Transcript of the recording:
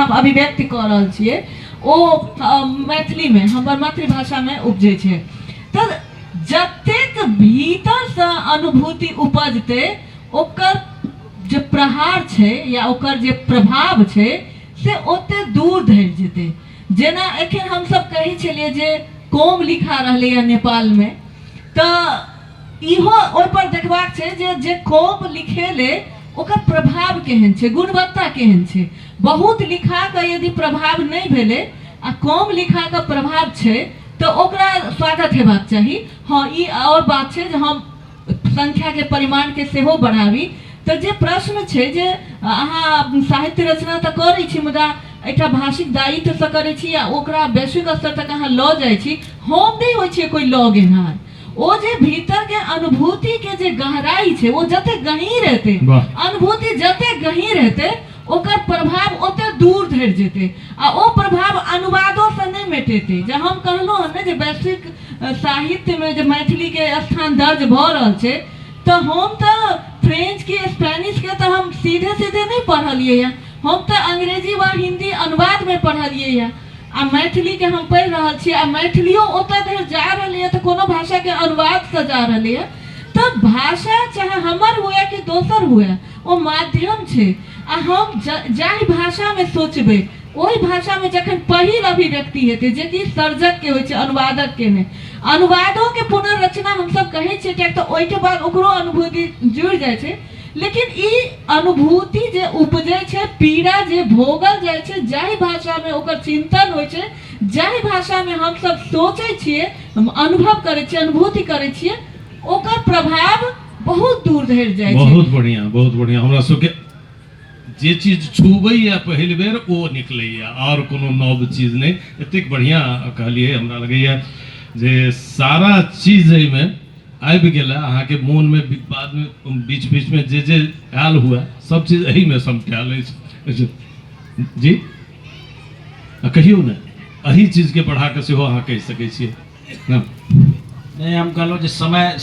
हम अभिव्यक्ति कऽ रहल छियै ओ मैथिली में हमर मातृभाषा में उपजै छै। तऽ जतेक भीतर से अनुभूति उपजते ओकर जे प्रहार छै या ओकर जे प्रभाव छै से ओते दूर धरि जेतै। जेना एखन हम सब कहै छलियै जे कोम लिखा रहलै नेपाल में, तऽ इहो ओहि पर देखबाक छै जे कोम लिखेले ओकर प्रभाव केहन छै, गुणवत्ता केहन छै। बहुत लिखा के यदि प्रभाव नहीं भेले आ कम लिखा के प्रभाव छै तो ओकरा स्वागत हेबाक चाही। हाँ, ई और बात छै जे हम संख्या के परिमाण के सेहो बढ़ावी। तो जे प्रश्न छै जे अहाँ साहित्य रचना तऽ करै छी मुदा एकटा भाषिक दायित्व से करै छी या ओकरा वैश्विक स्तर तक अहाँ लऽ जाइ छी, हम नहीं होइ छै कोई लऽ गेनार। ओ जे भीतर के अनुभूति के जे गहराई छै वो जते गहींर हेतै, अनुभूति जते गहींर हेतै ओकर प्रभाव ओते दूर धरि जेतै आ ओ प्रभाव अनुवादों से नहीं मेटेतै। जब हम कहलहुँ ने जे वैश्विक साहित्य में जे मैथिली के स्थान दर्ज भऽ रहल छै, तो हम तो फ्रेंच के स्पेनिश के तो हम सीधे सीधे नहीं पढ़लिए, हम तो अंग्रेजी व हिंदी अनुवाद में पढ़लिए आ मैथिली के हम पढ़ि रहल छी आ मैथिलियो ओतऽ धरि जा रहलै है तो कोनो भाषा के अनुवाद से जा रहलै है। तो भाषा चाहे हमर हुए कि दोसर हुए वो माध्यम छै आ हम जाहि भाषा में सोचबै ओहि भाषा में जखन पहिल अभिव्यक्ति हेतै जे कि सर्जक के होइ छै, अनुवादक के नहीं। अनुवादों के पुनर्रचना हम सब कहै छियै कियाक तऽ ओहि के बाद ओकरो अनुभूति जुड़ि जाइ छै। लेकिन ई अनुभूति जे उपजै छै, पीड़ा जे भोगल जाइ छै, जाहि भाषा में ओकर चिंतन होइ छै, जाहि भाषा में हम सब सोचै छियै, अनुभव करै छियै, अनुभूति करै छियै, ओकर प्रभाव बहुत दूर धरि जाइ छै। बहुत बढ़िया, बहुत बढ़िया। हमरा सबके जे चीज छूबै या पहिल बेर ओ निकलैया और कोनो नव चीज नहीं। एतेक बढ़िया कहलिए, हमरा लगैया जे सारा चीज एहिमे आबि गेला अहाँ के मोन में, बाद में बीच बीच में जे आयल हुआ सब चीज एही में समटायल अछि जी। कहियो ने एही चीज के बढ़ा के सेहो अहाँ कहि सकै छियै। नहीं, हम कहलहुँ जे समय